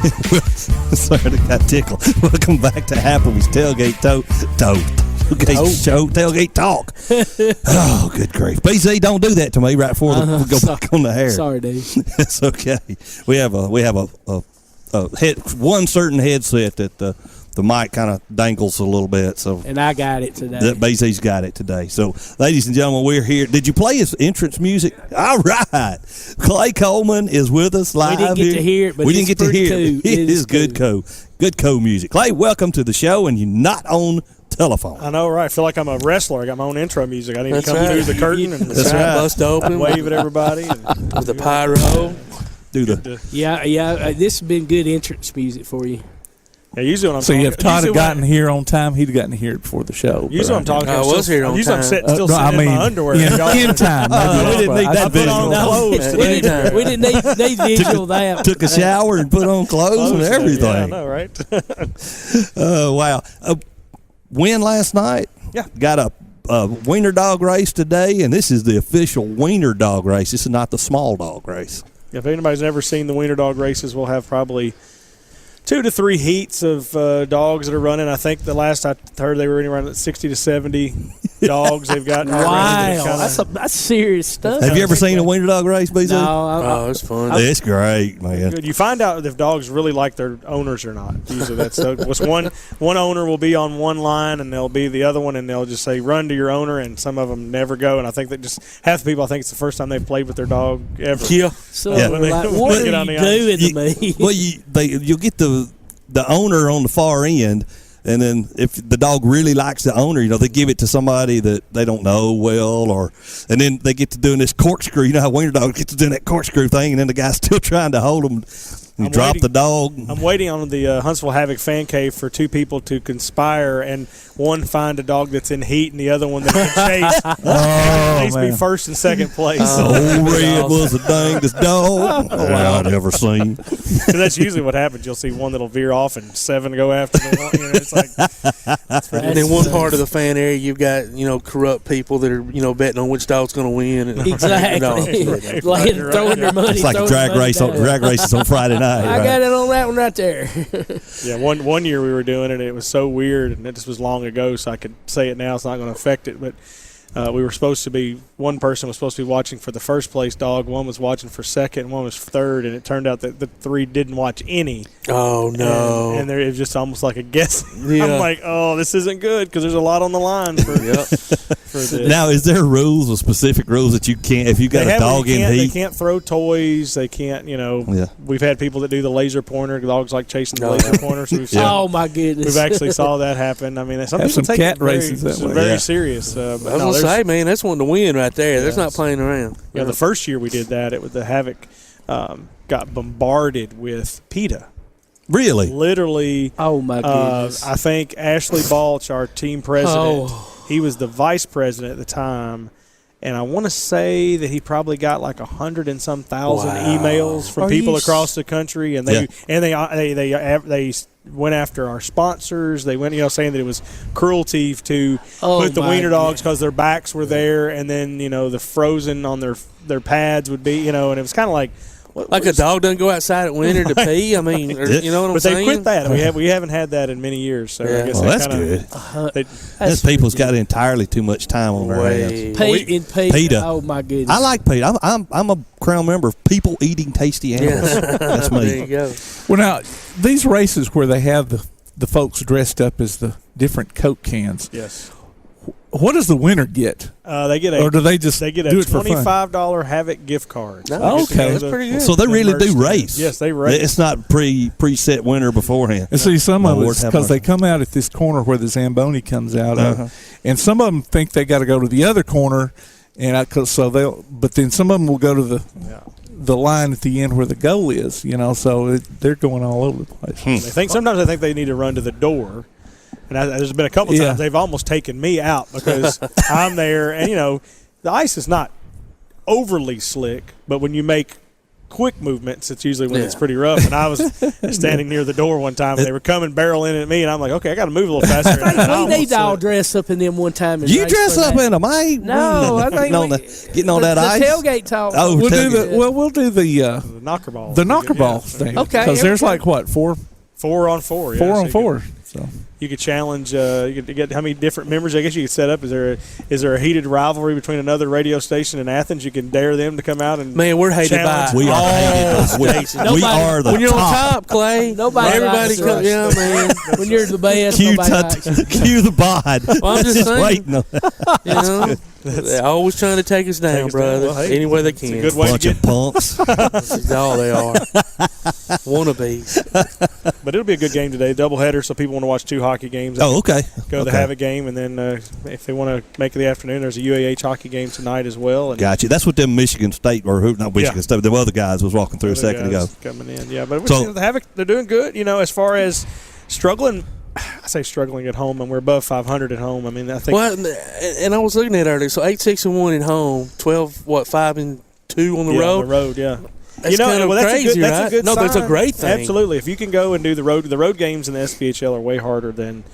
Sorry, I got tickled. Welcome back to Applebee's Tailgate Tailgate Talk. Oh, good grief. BZ, don't do that to me right before we go back on the hair. Sorry, dude. It's okay. We have a one certain headset that the mic kind of dangles a little bit. So, and I got it today. BZ's got it today. So, ladies and gentlemen, we're here. Did you play his entrance music? All right. Clay Coleman is with us live. We didn't get to hear it, but we didn't get to hear cool. it. It is good music. Clay, welcome to the show, and you're not on telephone. I know, right? I feel like I'm a wrestler. I got my own intro music. I need to come through the curtain and bust open, wave at everybody with the pyro. This has been good entrance music for you. Yeah, usually when I'm so talking, if Todd had gotten here on time, he'd have gotten here before the show. Usually I'm talking. I was here on time. I'm still sitting in my underwear. In time. We didn't need that visual. We didn't need visual that. Took a shower and put on clothes and everything. Yeah, I know, right? Wow. Win last night. Yeah. Got a wiener dog race today, and this is the official wiener dog race. This is not the small dog race. If anybody's never seen the wiener dog races, we'll have probably 2 to 3 heats of dogs that are running. I think the last I heard they were running around 60 to 70 dogs they've got. Wow, that's serious stuff. Have you ever seen a wiener dog race, BZ? No. It's fun. It's great, man. Good. You find out if dogs really like their owners or not. Usually that's one owner will be on one line and there'll be the other one and they'll just say run to your owner, and some of them never go. And I think that just half the people, I think it's the first time they've played with their dog ever. Yeah. So like, what are you doing to me? Well, you'll get the owner on the far end, and then if the dog really likes the owner, they give it to somebody that they don't know well, and then they get to doing this corkscrew. You know how wiener dogs get to doing that corkscrew thing, and then the guy's still trying to hold them. You drop the dog. I'm waiting on the Huntsville Havoc fan cave for 2 people to conspire and one find a dog that's in heat and the other one that can chase. At least be first and second place. Old Red was the dangest dog I'd ever seen. That's usually what happens. You'll see one that'll veer off and 7 go after the one. It's like, and in one part of the fan area, you've got corrupt people that are betting on which dog's going to win. Exactly. Throwing their money. It's like a drag races on Friday night. I got it on that one right there. Yeah, one year we were doing it, and it was so weird, and this was long ago, so I could say it now. It's not going to affect it, but we were supposed to be – one person was supposed to be watching for the first place dog, one was watching for second, and one was third, and it turned out that the 3 didn't watch any. Oh, no. And it was just almost like a guess. Yeah. I'm like, oh, this isn't good because there's a lot on the line for this. Now, is there rules or specific rules that you can't – if you got a dog in heat? They can't throw toys. They can't, We've had people that do the laser pointer. Dogs like chasing the laser pointer. So oh, my goodness. We've actually saw that happen. I mean, some people some take cat it very, races that way. very serious. I was going to say, man, that's one to win right there. There's not playing around. Yeah, the first year we did that, the Havoc got bombarded with PETA. Really? Literally. Oh, my goodness. I think Ashley Balch, our team president, he was the vice president at the time, and I want to say that he probably got like 100 and some thousand emails from people across the country, and they went after our sponsors. They went, saying that it was cruelty to put the wiener dogs because their backs were there, and then the frozen on their pads would be, and it was kind of like. A dog doesn't go outside at winter to pee. I mean, you know what I'm saying? But they quit that. We haven't had that in many years. So I guess that's good. Those people's got entirely too much time on their hands. PETA. Oh my goodness. I like PETA. I'm a crown member of people eating tasty animals. That's me. There you go. Well, now these races where they have the folks dressed up as the different Coke cans. Yes. What does the winner get? They get or do they just do it for $25 Havoc gift card. Oh, okay, that's pretty good. So they really do race. Yes, they race. It's not preset winner beforehand. And see, some of it's because they come out at this corner where the Zamboni comes out of, and some of them think they got to go to the other corner, but then some of them will go to the line at the end where the goal is. So they're going all over the place. Sometimes they think they need to run to the door. And there's been a couple times they've almost taken me out because I'm there. And, the ice is not overly slick, but when you make quick movements. It's usually when it's pretty rough. And I was standing near the door one time, and they were coming barreling at me, and I'm like, okay, I got to move a little faster. We need to all dress up in them one time. You dress up in them? I ain't No, I think getting on that ice. The tailgate talk. Oh, we'll do the knocker ball. The knocker ball thing. Okay, because there's like what 4 on 4. Four on 4. So you could challenge. You could get how many different members? I guess you could set up. Is there a heated rivalry between another radio station in Athens? You can dare them to come out and we're hated by. We are hated. We are the when you're top. on top, Clay. Everybody comes. Yeah, man. When you're the best, Cue nobody the bod. Well, I'm just saying. waiting on You know, they're always trying to take us down, brother. Well, hey, any way they can. a good way bunch to of punks. That's all they are. Wannabes. But it'll be a good game today. Doubleheader, so people want to watch 2 hockey games. Oh, okay. Go to the Havoc game, and then if they want to make it the afternoon, there's a UAH hockey game tonight as well. And Gotcha. That's what them Michigan State not Michigan State, but them other guys was walking through a second ago. Coming in, yeah. But the Havoc, they're doing good. As far as struggling. I say struggling at home, and we're above 500 at home. I mean, I think. Well, and I was looking at it earlier. So 8-6-1 at home, 5-2 on the road. On the road, yeah. That's kind of crazy, right? That's a good no, sign. that's a great thing. Absolutely. If you can go and do the road games in the SPHL are way harder than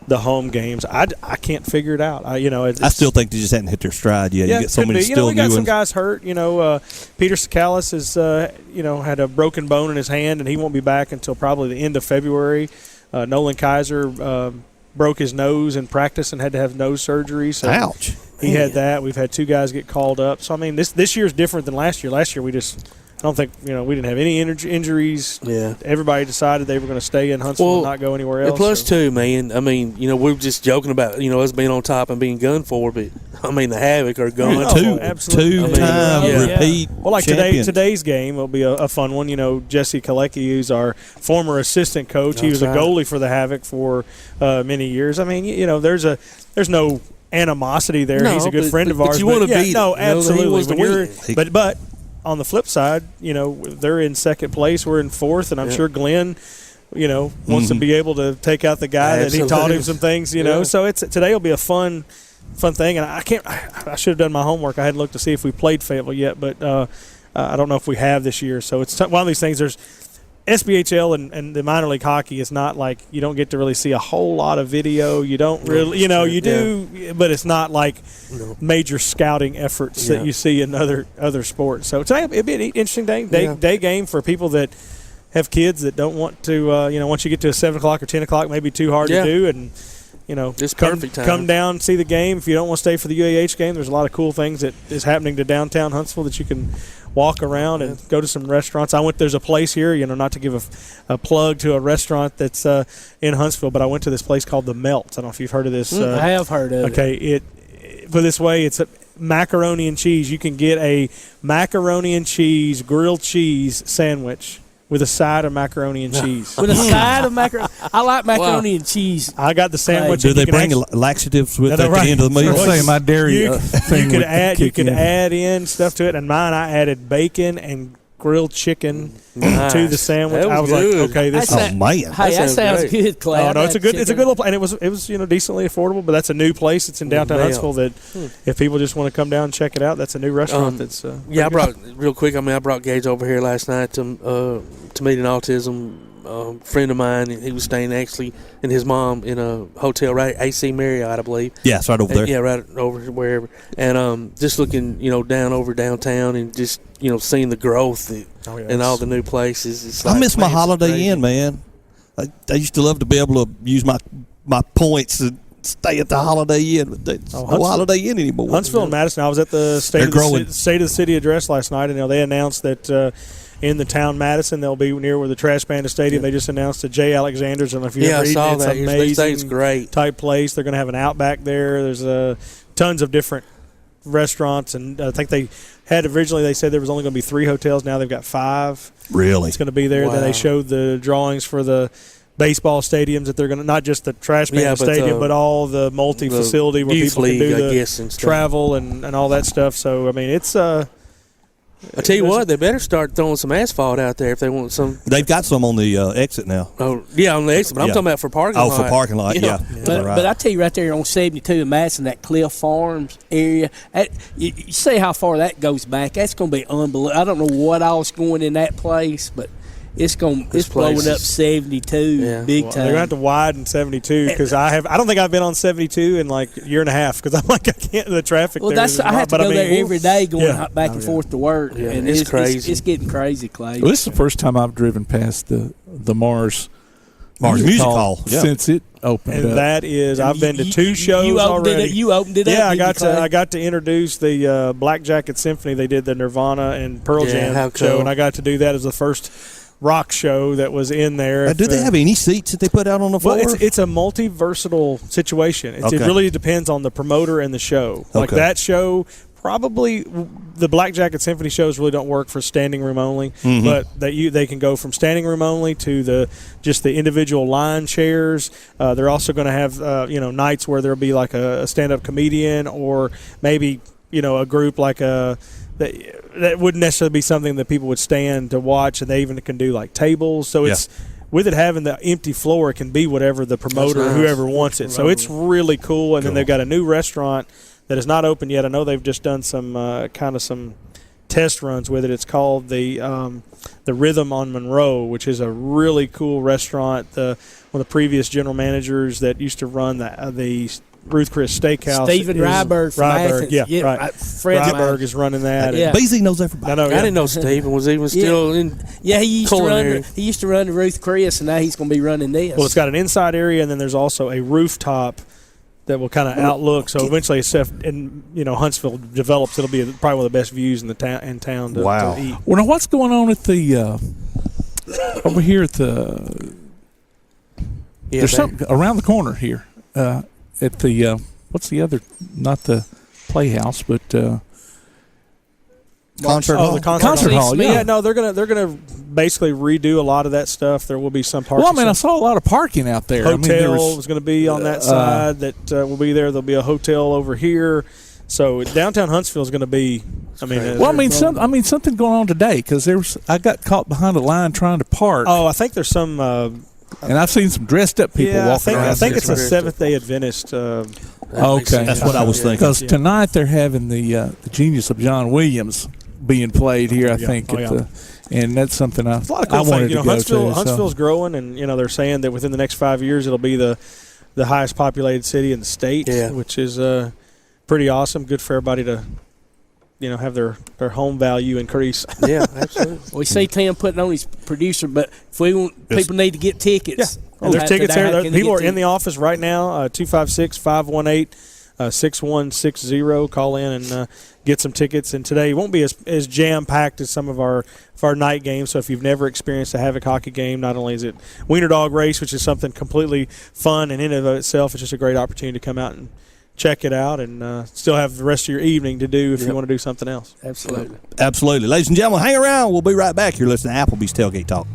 the home games. I can't figure it out. I still think they just hadn't hit their stride yet. Yeah, you get so many still we got new some ones. guys hurt. Peter Sakalis is had a broken bone in his hand, and he won't be back until probably the end of February. Nolan Kaiser broke his nose in practice and had to have nose surgery. So Ouch. He had that. We've had 2 guys get called up. So, I mean, this year's different than last year. Last year I don't think, we didn't have any injuries. Yeah. Everybody decided they were going to stay in Huntsville and not go anywhere else. And plus, too, man, I mean, we were just joking about, us being on top and being gunned for, but, I mean, the Havoc are going two-time repeat Well, like today's game will be a fun one. Jesse Kalecki, who's our former assistant coach. He was a goalie for the Havoc for many years. I mean, there's no animosity there. No, he's a good friend of ours. But you want to beat him. No, absolutely. But on the flip side, they're in second place. We're in fourth, and I'm sure Glenn, wants to be able to take out the guy that he taught him some things. So today will be a fun thing. And I should have done my homework. I hadn't looked to see if we played Fayetteville yet, but I don't know if we have this year. So it's one of these things. There's SBHL and the minor league hockey is not like you don't get to really see a whole lot of video. You don't really, you do, but it's not like major scouting efforts that you see in other sports. So today it'll be an interesting day game for people that have kids that don't want to, once you get to 7 o'clock or 10 o'clock, maybe too hard to do, and just perfect time. Come down, see the game. If you don't want to stay for the UAH game, there's a lot of cool things that is happening to downtown Huntsville that you can walk around and go to some restaurants. There's a place here, not to give a plug to a restaurant that's in Huntsville, but I went to this place called The Melt. I don't know if you've heard of this. I have heard of it. Okay, put this way, it's a macaroni and cheese. You can get a macaroni and cheese, grilled cheese sandwich with a side of macaroni and cheese. With a side of macaroni. I like macaroni and cheese. I got the sandwich. Do they bring laxatives with at the end of the meal? I'll say my dairy thing you could add in stuff to it, and mine I added bacon and grilled chicken to the sandwich. I was good. like, okay, this. Man, Hey, that sounds good, Clay. Oh no, it's a good little place, and it was decently affordable. But that's a new place. It's in downtown Huntsville. That if people just want to come down and check it out, that's a new restaurant. That's I brought real quick. I brought Gage over here last night to meet an autism friend of mine. He was staying actually and his mom in a hotel right AC Marriott, I believe. Yeah, it's right over there. Yeah, right over wherever. And just looking, down over downtown and just seeing the growth and all the new places. It's I miss my Holiday Inn, man. I used to love to be able to use my points to stay at the Holiday Inn. But there's no Holiday Inn anymore. Huntsville and Madison. I was at the State of the City address last night, and they announced that in the town Madison they'll be near where the Trash Panda Stadium. They just announced that Jay Alexander's. I don't know if you ever eaten. It's amazing. It's great type place. They're going to have an Outback there. There's tons of different restaurants, and I think they had originally they said there was only going to be 3 hotels. Now they've got 5. Really? It's going to be there. Wow. Then they showed the drawings for the baseball stadiums that they're going to, not just the Trash Panda Stadium, but all the multi-facility where people can do the travel and all that stuff. So, I mean, it's I tell you what, they better start throwing some asphalt out there if they want some. They've got some on the exit now. Oh yeah, on the exit. But I'm talking about for parking lot. Oh, for parking lot, yeah. But I tell you right there on 72 in Madison, that Cliff Farms area, you see how far that goes back. That's going to be unbelievable. I don't know what all's going in that place, but it's blowing up 72 big time. They're going to have to widen 72 because I don't think I've been on 72 in like a year and a half because I'm like I can't the traffic. Well, there I have to go there every day going back and forth to work, and it's crazy. It's getting crazy, Clay. Well, this is the first time I've driven past the Mars Music Hall since it opened and up. that is, I've been to 2 shows already. You opened it up. Yeah, I got to introduce the Black Jacket Symphony. They did the Nirvana and Pearl Jam show, and I got to do that as the first rock show that was in there. Do they have any seats that they put out on the floor? Well, it's a multi-versatile situation. It really depends on the promoter and the show. Like that show, probably the Black Jacket Symphony shows really don't work for standing room only, but they can go from standing room only to just the individual line chairs. They're also going to have nights where there'll be like a stand-up comedian or maybe a group like that wouldn't necessarily be something that people would stand to watch, and they even can do like tables. So it's with it having the empty floor, it can be whatever the promoter or whoever wants it. So it's really cool. And then they've got a new restaurant that is not open yet. I know they've just done some test runs with it. It's called the Rhythm on Monroe, which is a really cool restaurant. One of the previous general managers that used to run the Ruth Chris Steakhouse. Stephen Ryberg from Athens. Right. Fred Ryberg is running that. BZ knows everybody. I didn't know Stephen was even still in. Yeah, he used to run the Ruth Chris, and now he's going to be running this. Well, it's got an inside area, and then there's also a rooftop that will kind of outlook. So eventually, Huntsville develops, it'll be probably one of the best views in the town to eat. Well, now what's going on at the over here at the? There's something around the corner here. At the what's the other? Not the Playhouse, but concert hall. The concert hall. Yeah, no, they're gonna basically redo a lot of that stuff. There will be some parking. Well, I saw a lot of parking out there. Hotel is going to be on that side. That will be there. There'll be a hotel over here. So downtown Huntsville is going to be. Something going on today because I got caught behind a line trying to park. Oh, I think there's some. And I've seen some dressed up people walking around. I think it's a Seventh-day Adventist. Okay, that's what I was thinking. Because tonight they're having the Genius of John Williams being played here. I think, and that's something I wanted to go to. Huntsville's growing, and they're saying that within the next 5 years it'll be the highest populated city in the state, which is pretty awesome. Good for everybody to. Have their home value increase. Yeah, absolutely. We see Tim putting on his producer, but if we want, people need to get tickets. Yeah. There's tickets here. People are in the office right now, 256-518-6160. Call in and get some tickets. And today won't be as jam-packed as some of our night games. So if you've never experienced a Havoc hockey game, not only is it Wiener Dog Race, which is something completely fun and in and of itself, it's just a great opportunity to come out and check it out and still have the rest of your evening to do if you want to do something else. Absolutely. Ladies and gentlemen, hang around. We'll be right back. You're listening to Applebee's Tailgate Talk.